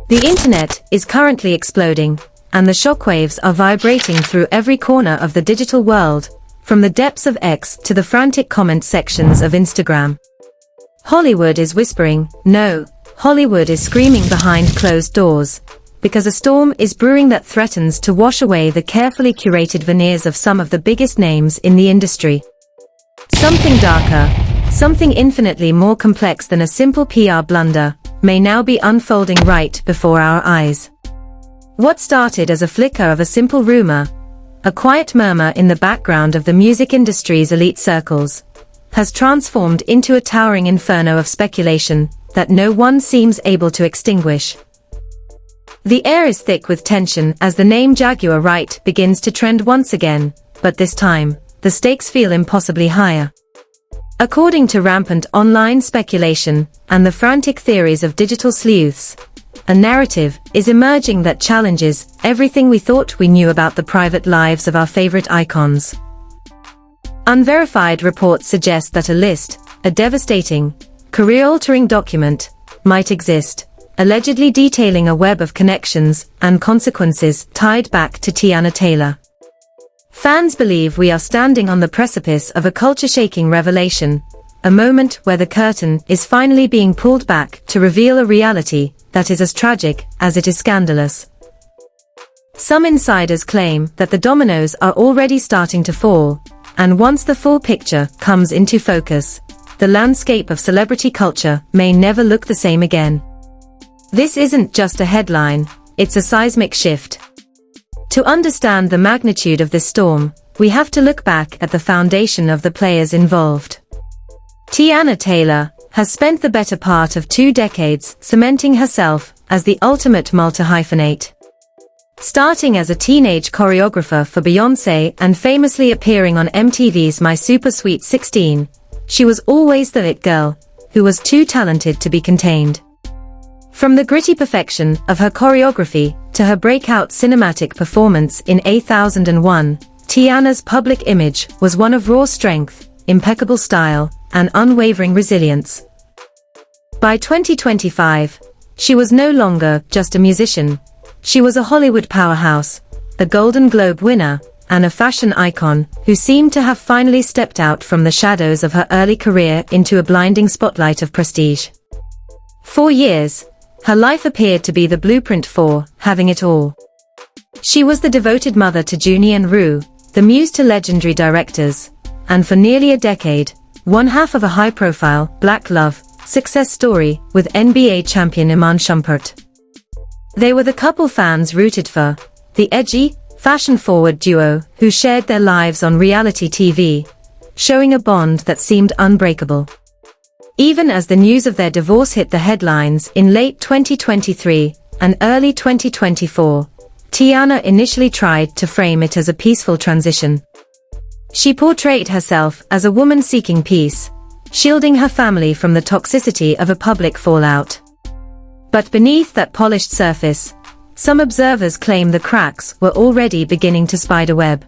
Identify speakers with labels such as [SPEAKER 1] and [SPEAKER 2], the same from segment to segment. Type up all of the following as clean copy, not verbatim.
[SPEAKER 1] The internet is currently exploding, and the shockwaves are vibrating through every corner of the digital world, from the depths of X to the frantic comment sections of Instagram. Hollywood is whispering, no, Hollywood is screaming behind closed doors, because a storm is brewing that threatens to wash away the carefully curated veneers of some of the biggest names in the industry. Something darker, something infinitely more complex than a simple PR blunder, may now be unfolding right before our eyes. What started as a flicker of a simple rumor, a quiet murmur in the background of the music industry's elite circles, has transformed into a towering inferno of speculation that no one seems able to extinguish. The air is thick with tension as the name Jaguar Wright begins to trend once again, but this time, the stakes feel impossibly higher. According to rampant online speculation and the frantic theories of digital sleuths, a narrative is emerging that challenges everything we thought we knew about the private lives of our favorite icons. Unverified reports suggest that a list, a devastating, career-altering document, might exist, allegedly detailing a web of connections and consequences tied back to Teyana Taylor. Fans believe we are standing on the precipice of a culture-shaking revelation, a moment where the curtain is finally being pulled back to reveal a reality that is as tragic as it is scandalous. Some insiders claim that the dominoes are already starting to fall, and once the full picture comes into focus, the landscape of celebrity culture may never look the same again. This isn't just a headline, it's a seismic shift. To understand the magnitude of this storm, we have to look back at the foundation of the players involved. Teyana Taylor has spent the better part of 2 decades cementing herself as the ultimate multi-hyphenate. Starting as a teenage choreographer for Beyoncé and famously appearing on MTV's My Super Sweet 16, she was always the it girl, who was too talented to be contained. From the gritty perfection of her choreography to her breakout cinematic performance in 8001, Teyana's public image was one of raw strength, impeccable style, and unwavering resilience. By 2025, she was no longer just a musician, she was a Hollywood powerhouse, a Golden Globe winner, and a fashion icon who seemed to have finally stepped out from the shadows of her early career into a blinding spotlight of prestige. For years, her life appeared to be the blueprint for having it all. She was the devoted mother to Junie and Rue, the muse to legendary directors, and for nearly a decade, one half of a high-profile, black love, success story with NBA champion Iman Shumpert. They were the couple fans rooted for, the edgy, fashion-forward duo who shared their lives on reality TV, showing a bond that seemed unbreakable. Even as the news of their divorce hit the headlines in late 2023 and early 2024, Teyana initially tried to frame it as a peaceful transition. She portrayed herself as a woman seeking peace, shielding her family from the toxicity of a public fallout. But beneath that polished surface, some observers claim the cracks were already beginning to spiderweb.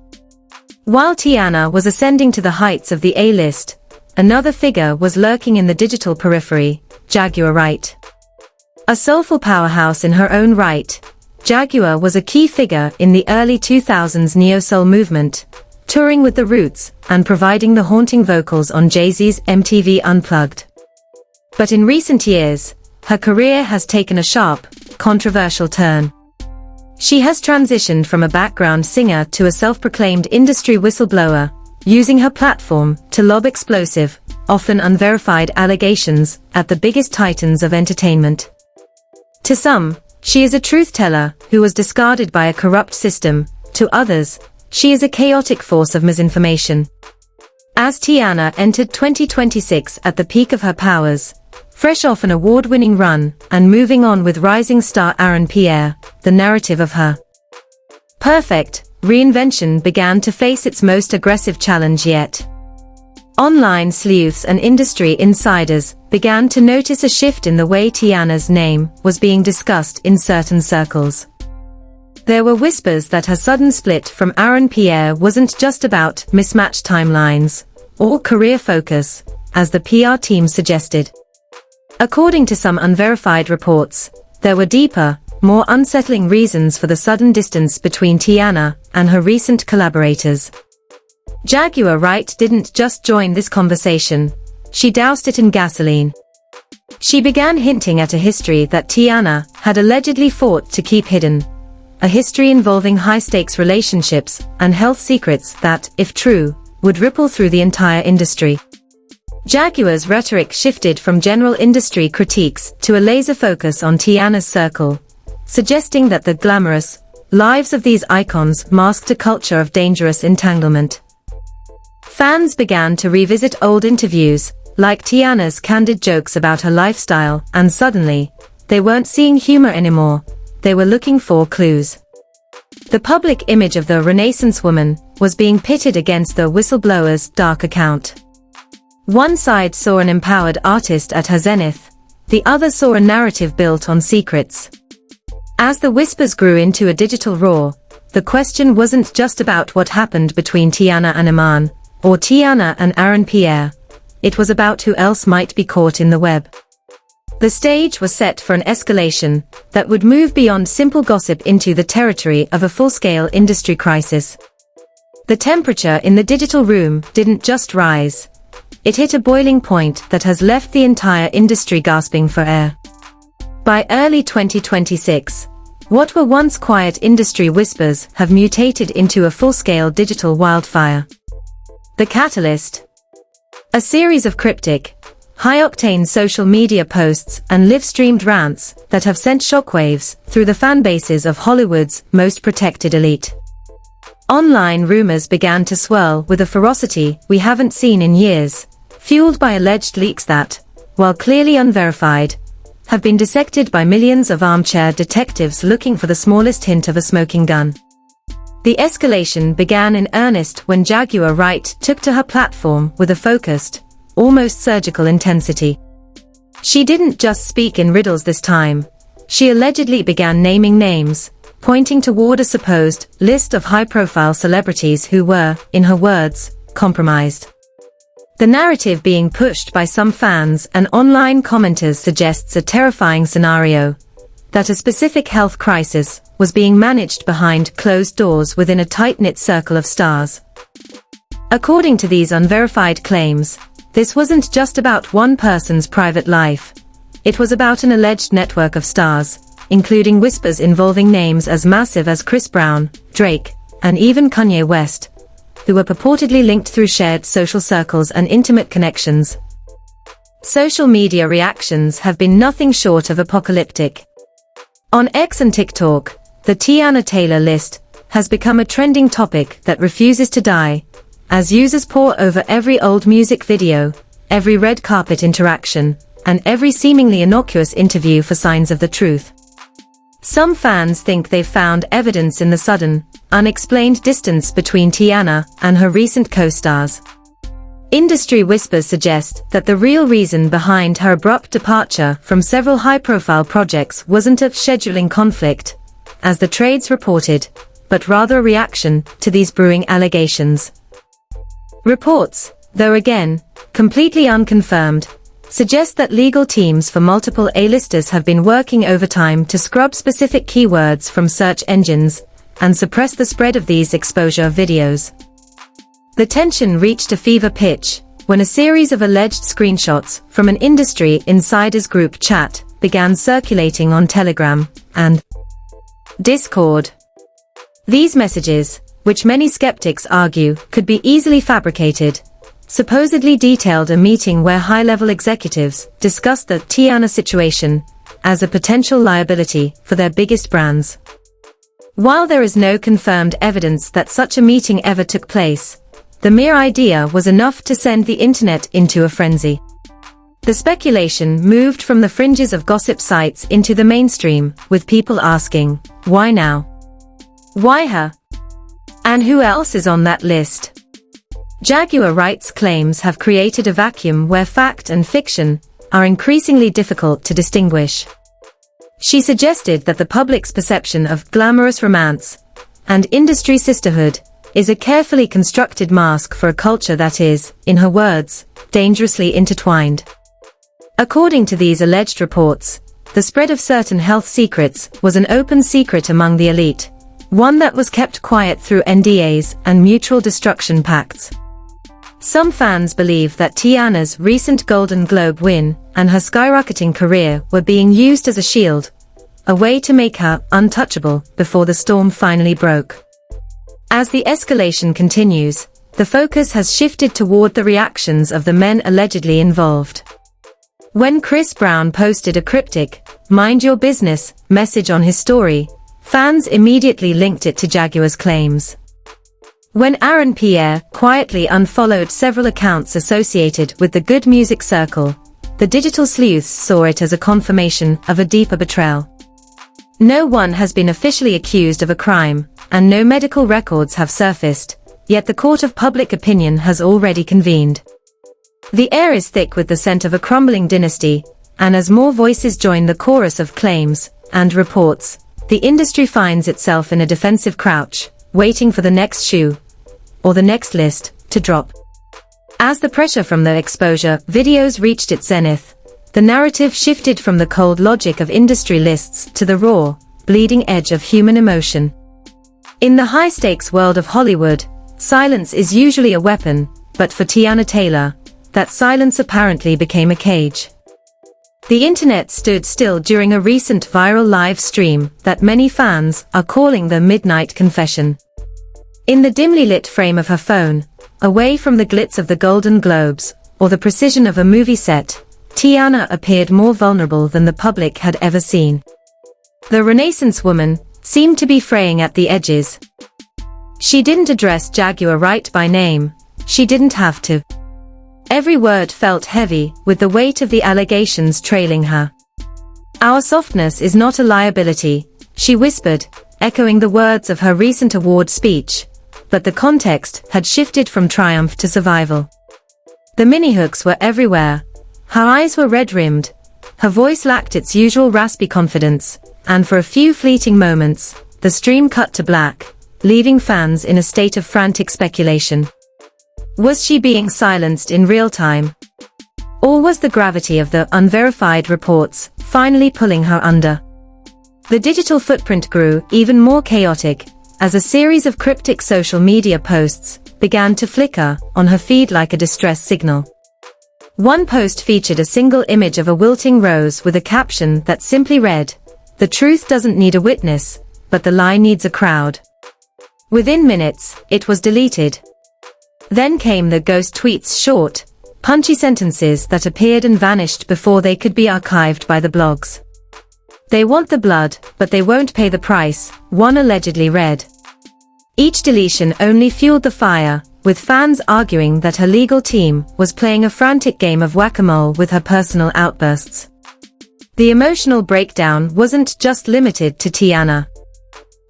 [SPEAKER 1] While Teyana was ascending to the heights of the A-list, another figure was lurking in the digital periphery, Jaguar Wright. A soulful powerhouse in her own right, Jaguar was a key figure in the early 2000s neo-soul movement, touring with The Roots and providing the haunting vocals on Jay-Z's MTV Unplugged. But in recent years, her career has taken a sharp, controversial turn. She has transitioned from a background singer to a self-proclaimed industry whistleblower, using her platform to lob explosive, often unverified allegations at the biggest titans of entertainment. To some, she is a truth-teller who was discarded by a corrupt system. To others, she is a chaotic force of misinformation. As Teyana entered 2026 at the peak of her powers, fresh off an award-winning run and moving on with rising star Aaron Pierre, the narrative of her perfect reinvention began to face its most aggressive challenge yet. Online sleuths and industry insiders began to notice a shift in the way Teyana's name was being discussed in certain circles. There were whispers that her sudden split from Aaron Pierre wasn't just about mismatched timelines or career focus, as the PR team suggested. According to some unverified reports, there were deeper, more unsettling reasons for the sudden distance between Teyana and her recent collaborators. Jaguar Wright didn't just join this conversation, she doused it in gasoline. She began hinting at a history that Teyana had allegedly fought to keep hidden, a history involving high-stakes relationships and health secrets that, if true, would ripple through the entire industry. Jaguar's rhetoric shifted from general industry critiques to a laser focus on Teyana's circle, suggesting that the glamorous lives of these icons masked a culture of dangerous entanglement. Fans began to revisit old interviews, like Teyana's candid jokes about her lifestyle, and suddenly, they weren't seeing humor anymore, they were looking for clues. The public image of the Renaissance woman was being pitted against the whistleblower's dark account. One side saw an empowered artist at her zenith, the other saw a narrative built on secrets. As the whispers grew into a digital roar, the question wasn't just about what happened between Teyana and Iman, or Teyana and Aaron Pierre. It was about who else might be caught in the web. The stage was set for an escalation that would move beyond simple gossip into the territory of a full-scale industry crisis. The temperature in the digital room didn't just rise. It hit a boiling point that has left the entire industry gasping for air. By early 2026, what were once quiet industry whispers have mutated into a full-scale digital wildfire. The catalyst? A series of cryptic, high-octane social media posts and live-streamed rants that have sent shockwaves through the fan bases of Hollywood's most protected elite. Online rumors began to swirl with a ferocity we haven't seen in years, fueled by alleged leaks that, while clearly unverified, have been dissected by millions of armchair detectives looking for the smallest hint of a smoking gun. The escalation began in earnest when Jaguar Wright took to her platform with a focused, almost surgical intensity. She didn't just speak in riddles this time. She allegedly began naming names, pointing toward a supposed list of high-profile celebrities who were, in her words, compromised. The narrative being pushed by some fans and online commenters suggests a terrifying scenario, that a specific health crisis was being managed behind closed doors within a tight-knit circle of stars. According to these unverified claims, this wasn't just about one person's private life. It was about an alleged network of stars, including whispers involving names as massive as Chris Brown, Drake, and even Kanye West, who were purportedly linked through shared social circles and intimate connections. Social media reactions have been nothing short of apocalyptic. On X and TikTok, the Teyana Taylor list has become a trending topic that refuses to die, as users pore over every old music video, every red carpet interaction, and every seemingly innocuous interview for signs of the truth. Some fans think they've found evidence in the sudden, unexplained distance between Teyana and her recent co-stars. Industry whispers suggest that the real reason behind her abrupt departure from several high-profile projects wasn't a scheduling conflict, as the trades reported, but rather a reaction to these brewing allegations. Reports, though again, completely unconfirmed, suggest that legal teams for multiple A-listers have been working overtime to scrub specific keywords from search engines and suppress the spread of these exposure videos. The tension reached a fever pitch when a series of alleged screenshots from an industry insiders group chat began circulating on Telegram and Discord. These messages, which many skeptics argue could be easily fabricated, supposedly detailed a meeting where high-level executives discussed the Teyana situation as a potential liability for their biggest brands. While there is no confirmed evidence that such a meeting ever took place, the mere idea was enough to send the internet into a frenzy. The speculation moved from the fringes of gossip sites into the mainstream, with people asking, why now? Why her? And who else is on that list? Jaguar Wright's claims have created a vacuum where fact and fiction are increasingly difficult to distinguish. She suggested that the public's perception of glamorous romance and industry sisterhood is a carefully constructed mask for a culture that is, in her words, dangerously intertwined. According to these alleged reports, the spread of certain health secrets was an open secret among the elite, one that was kept quiet through NDAs and mutual destruction pacts. Some fans believe that Teyana's recent Golden Globe win and her skyrocketing career were being used as a shield, a way to make her untouchable before the storm finally broke. As the escalation continues, the focus has shifted toward the reactions of the men allegedly involved. When Chris Brown posted a cryptic, "Mind your business," message on his story, fans immediately linked it to Jaguar's claims. When Aaron Pierre quietly unfollowed several accounts associated with the Good Music Circle, the digital sleuths saw it as a confirmation of a deeper betrayal. No one has been officially accused of a crime, and no medical records have surfaced, yet the court of public opinion has already convened. The air is thick with the scent of a crumbling dynasty, and as more voices join the chorus of claims and reports, the industry finds itself in a defensive crouch, waiting for the next shoe, or the next list, to drop. As the pressure from the exposure videos reached its zenith, the narrative shifted from the cold logic of industry lists to the raw, bleeding edge of human emotion. In the high-stakes world of Hollywood, silence is usually a weapon, but for Teyana Taylor, that silence apparently became a cage. The internet stood still during a recent viral live stream that many fans are calling the Midnight Confession. In the dimly lit frame of her phone, away from the glitz of the Golden Globes or the precision of a movie set, Teyana appeared more vulnerable than the public had ever seen. The Renaissance woman seemed to be fraying at the edges. She didn't address Jaguar Wright by name. She didn't have to. Every word felt heavy, with the weight of the allegations trailing her. "Our softness is not a liability," she whispered, echoing the words of her recent award speech, but the context had shifted from triumph to survival. The mini-hooks were everywhere. Her eyes were red-rimmed, her voice lacked its usual raspy confidence, and for a few fleeting moments, the stream cut to black, leaving fans in a state of frantic speculation. Was she being silenced in real time? Or was the gravity of the unverified reports finally pulling her under? The digital footprint grew even more chaotic, as a series of cryptic social media posts began to flicker on her feed like a distress signal. One post featured a single image of a wilting rose with a caption that simply read, "The truth doesn't need a witness, but the lie needs a crowd." Within minutes, it was deleted. Then came the ghost tweets, short, punchy sentences that appeared and vanished before they could be archived by the blogs. "They want the blood, but they won't pay the price," one allegedly read. Each deletion only fueled the fire, with fans arguing that her legal team was playing a frantic game of whack-a-mole with her personal outbursts. The emotional breakdown wasn't just limited to Teyana.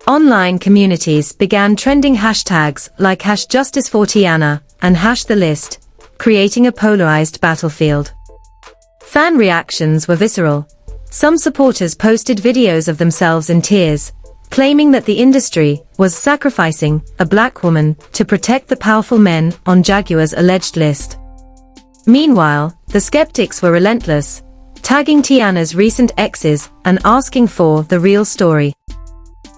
[SPEAKER 1] Online communities began trending hashtags like #JusticeForTeyana and #TheList, creating a polarized battlefield. Fan reactions were visceral. Some supporters posted videos of themselves in tears, claiming that the industry was sacrificing a black woman to protect the powerful men on Jaguar's alleged list. Meanwhile, the skeptics were relentless, tagging Teyana's recent exes and asking for the real story.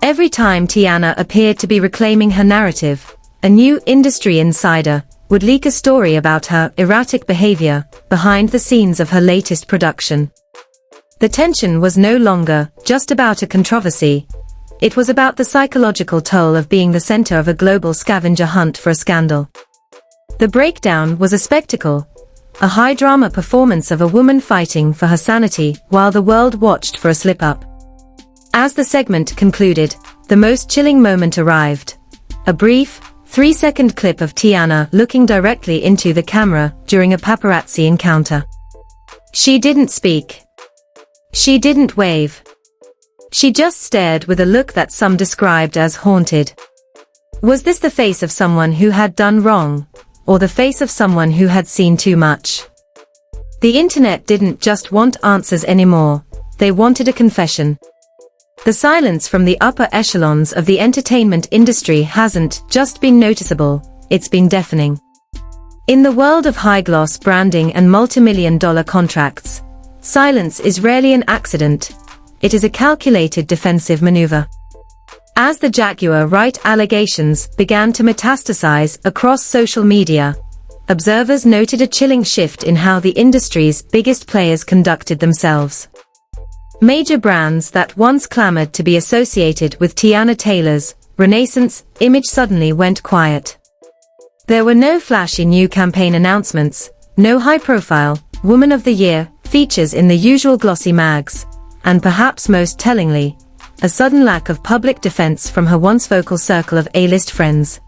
[SPEAKER 1] Every time Teyana appeared to be reclaiming her narrative, a new industry insider would leak a story about her erratic behavior behind the scenes of her latest production. The tension was no longer just about a controversy. It was about the psychological toll of being the center of a global scavenger hunt for a scandal. The breakdown was a spectacle, a high-drama performance of a woman fighting for her sanity while the world watched for a slip-up. As the segment concluded, the most chilling moment arrived. A brief, 3-second clip of Teyana looking directly into the camera during a paparazzi encounter. She didn't speak. She didn't wave. She just stared with a look that some described as haunted. Was this the face of someone who had done wrong, or the face of someone who had seen too much? The internet didn't just want answers anymore, they wanted a confession. The silence from the upper echelons of the entertainment industry hasn't just been noticeable, it's been deafening. In the world of high-gloss branding and multi-million-dollar contracts, silence is rarely an accident. It is a calculated defensive maneuver. As the Jaguar Wright allegations began to metastasize across social media, observers noted a chilling shift in how the industry's biggest players conducted themselves. Major brands that once clamored to be associated with Teyana Taylor's Renaissance image suddenly went quiet. There were no flashy new campaign announcements, no high-profile Woman of the Year features in the usual glossy mags, and perhaps most tellingly, a sudden lack of public defense from her once vocal circle of A-list friends.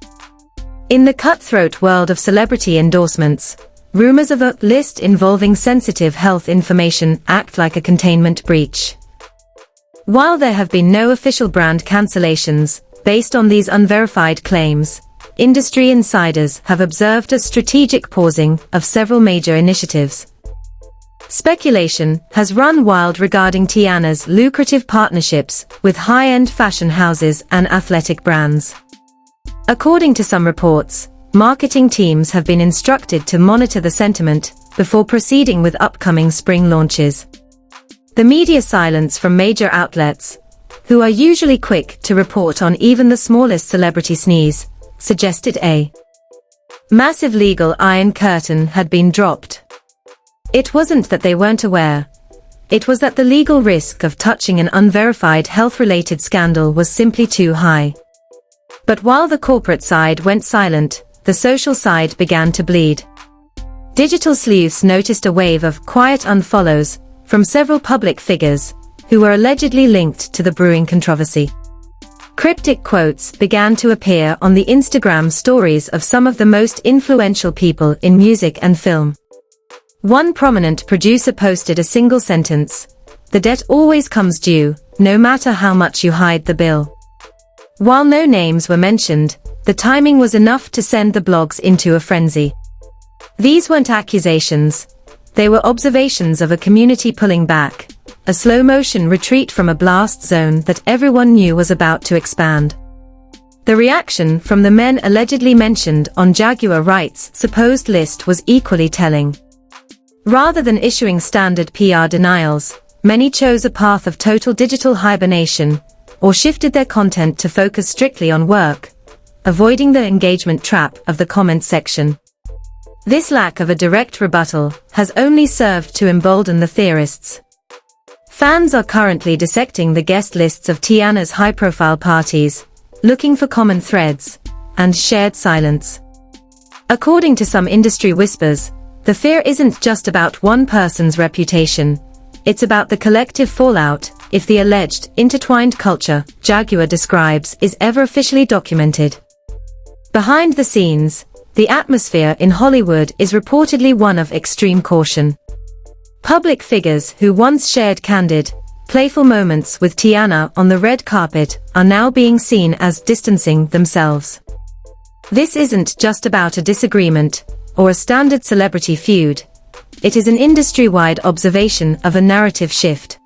[SPEAKER 1] In the cutthroat world of celebrity endorsements, rumors of a list involving sensitive health information act like a containment breach. While there have been no official brand cancellations based on these unverified claims, industry insiders have observed a strategic pausing of several major initiatives. Speculation has run wild regarding Teyana's lucrative partnerships with high-end fashion houses and athletic brands. According to some reports, marketing teams have been instructed to monitor the sentiment before proceeding with upcoming spring launches. The media silence from major outlets, who are usually quick to report on even the smallest celebrity sneeze, suggested a massive legal iron curtain had been dropped. It wasn't that they weren't aware. It was that the legal risk of touching an unverified health-related scandal was simply too high. But while the corporate side went silent, the social side began to bleed. Digital sleuths noticed a wave of quiet unfollows from several public figures who were allegedly linked to the brewing controversy. Cryptic quotes began to appear on the Instagram stories of some of the most influential people in music and film. One prominent producer posted a single sentence: "The debt always comes due, no matter how much you hide the bill." While no names were mentioned, the timing was enough to send the blogs into a frenzy. These weren't accusations. They were observations of a community pulling back, a slow-motion retreat from a blast zone that everyone knew was about to expand. The reaction from the men allegedly mentioned on Jaguar Wright's supposed list was equally telling. Rather than issuing standard PR denials, many chose a path of total digital hibernation, or shifted their content to focus strictly on work, avoiding the engagement trap of the comment section. This lack of a direct rebuttal has only served to embolden the theorists. Fans are currently dissecting the guest lists of Teyana's high-profile parties, looking for common threads and shared silence. According to some industry whispers, the fear isn't just about one person's reputation, it's about the collective fallout if the alleged intertwined culture Jaguar describes is ever officially documented. Behind the scenes, the atmosphere in Hollywood is reportedly one of extreme caution. Public figures who once shared candid, playful moments with Teyana on the red carpet are now being seen as distancing themselves. This isn't just about a disagreement or a standard celebrity feud. It is an industry-wide observation of a narrative shift.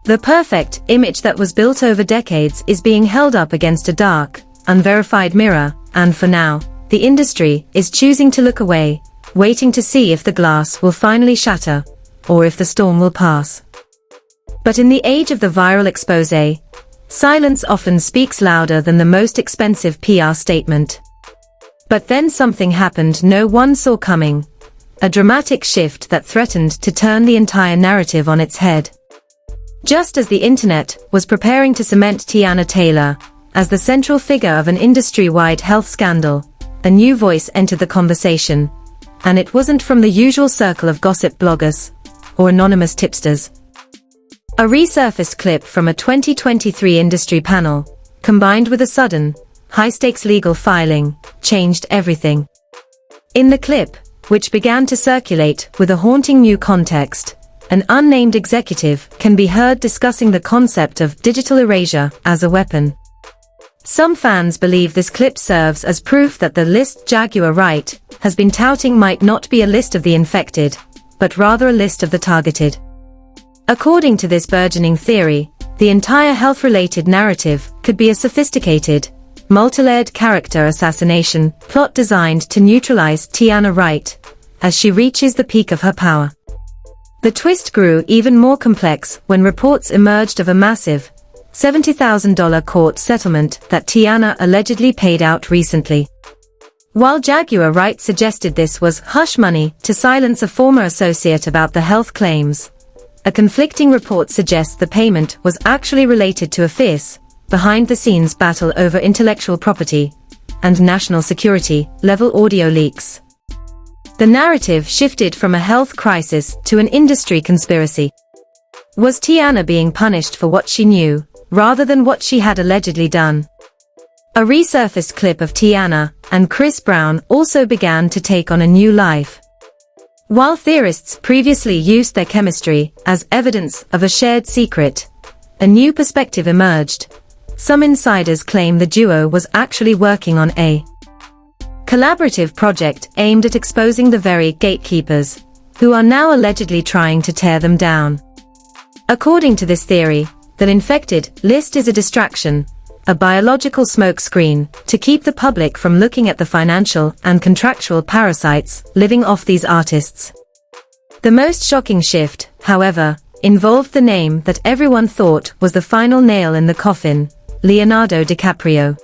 [SPEAKER 1] The perfect image that was built over decades is being held up against a dark, unverified mirror, and for now, the industry is choosing to look away, waiting to see if the glass will finally shatter, or if the storm will pass. But in the age of the viral expose, silence often speaks louder than the most expensive PR statement. But then something happened no one saw coming. A dramatic shift that threatened to turn the entire narrative on its head. Just as the internet was preparing to cement Teyana Taylor as the central figure of an industry-wide health scandal, a new voice entered the conversation, and it wasn't from the usual circle of gossip bloggers or anonymous tipsters. A resurfaced clip from a 2023 industry panel, combined with a sudden, high-stakes legal filing, changed everything. In the clip, which began to circulate with a haunting new context, an unnamed executive can be heard discussing the concept of digital erasure as a weapon. Some fans believe this clip serves as proof that the list Jaguar Wright has been touting might not be a list of the infected, but rather a list of the targeted. According to this burgeoning theory, the entire health-related narrative could be a sophisticated, multi-layered character assassination plot designed to neutralize Teyana Wright as she reaches the peak of her power. The twist grew even more complex when reports emerged of a massive $70,000 court settlement that Teyana allegedly paid out recently. While Jaguar Wright suggested this was hush money to silence a former associate about the health claims, a conflicting report suggests the payment was actually related to a fierce, behind-the-scenes battle over intellectual property and national security level audio leaks. The narrative shifted from a health crisis to an industry conspiracy. Was Teyana being punished for what she knew, rather than what she had allegedly done? A resurfaced clip of Teyana and Chris Brown also began to take on a new life. While theorists previously used their chemistry as evidence of a shared secret, a new perspective emerged. Some insiders claim the duo was actually working on a collaborative project aimed at exposing the very gatekeepers, who are now allegedly trying to tear them down. According to this theory, the infected list is a distraction, a biological smokescreen, to keep the public from looking at the financial and contractual parasites living off these artists. The most shocking shift, however, involved the name that everyone thought was the final nail in the coffin, Leonardo DiCaprio.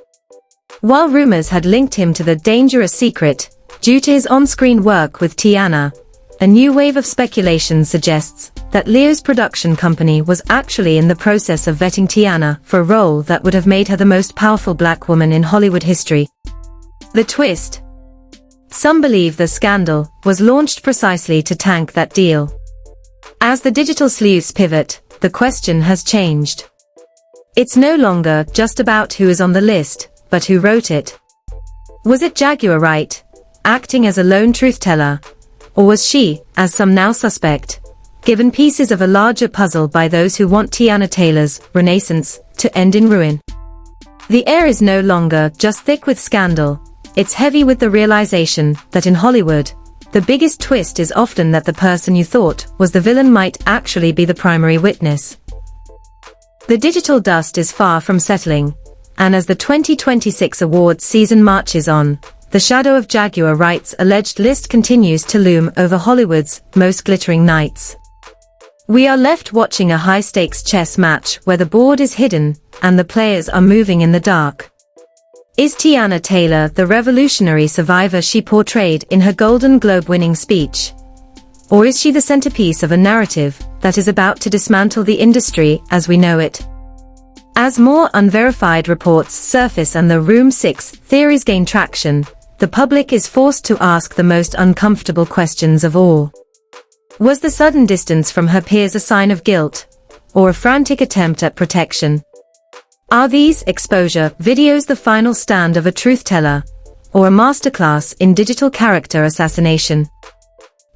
[SPEAKER 1] While rumors had linked him to the dangerous secret, due to his on-screen work with Teyana, a new wave of speculation suggests that Leo's production company was actually in the process of vetting Teyana for a role that would have made her the most powerful black woman in Hollywood history. The twist. Some believe the scandal was launched precisely to tank that deal. As the digital sleuths pivot, the question has changed. It's no longer just about who is on the list, but who wrote it. Was it Jaguar Wright, acting as a lone truth-teller? Or was she, as some now suspect, given pieces of a larger puzzle by those who want Teyana Taylor's renaissance to end in ruin? The air is no longer just thick with scandal, it's heavy with the realization that in Hollywood, the biggest twist is often that the person you thought was the villain might actually be the primary witness. The digital dust is far from settling, and as the 2026 awards season marches on, the shadow of Jaguar Wright's alleged list continues to loom over Hollywood's most glittering nights. We are left watching a high-stakes chess match where the board is hidden and the players are moving in the dark. Is Teyana Taylor the revolutionary survivor she portrayed in her Golden Globe-winning speech? Or is she the centerpiece of a narrative that is about to dismantle the industry as we know it? As more unverified reports surface and the Room 6 theories gain traction, the public is forced to ask the most uncomfortable questions of all. Was the sudden distance from her peers a sign of guilt, or a frantic attempt at protection? Are these exposure videos the final stand of a truth-teller, or a masterclass in digital character assassination?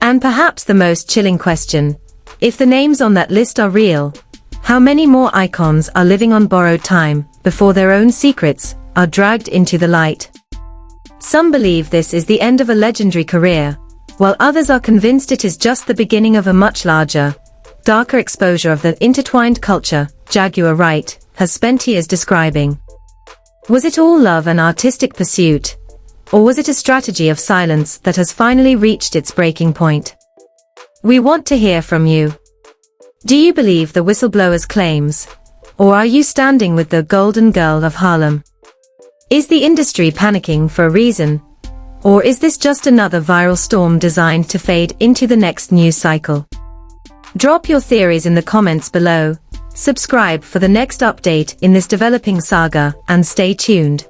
[SPEAKER 1] And perhaps the most chilling question, if the names on that list are real, how many more icons are living on borrowed time before their own secrets are dragged into the light? Some believe this is the end of a legendary career, while others are convinced it is just the beginning of a much larger, darker exposure of the intertwined culture Jaguar Wright has spent years describing. Was it all love and artistic pursuit, or was it a strategy of silence that has finally reached its breaking point? We want to hear from you. Do you believe the whistleblower's claims, or are you standing with the Golden Girl of Harlem? Is the industry panicking for a reason, or is this just another viral storm designed to fade into the next news cycle? Drop your theories in the comments below, subscribe for the next update in this developing saga, and stay tuned.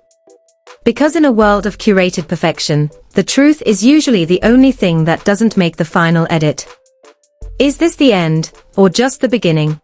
[SPEAKER 1] Because in a world of curated perfection, the truth is usually the only thing that doesn't make the final edit. Is this the end, or just the beginning?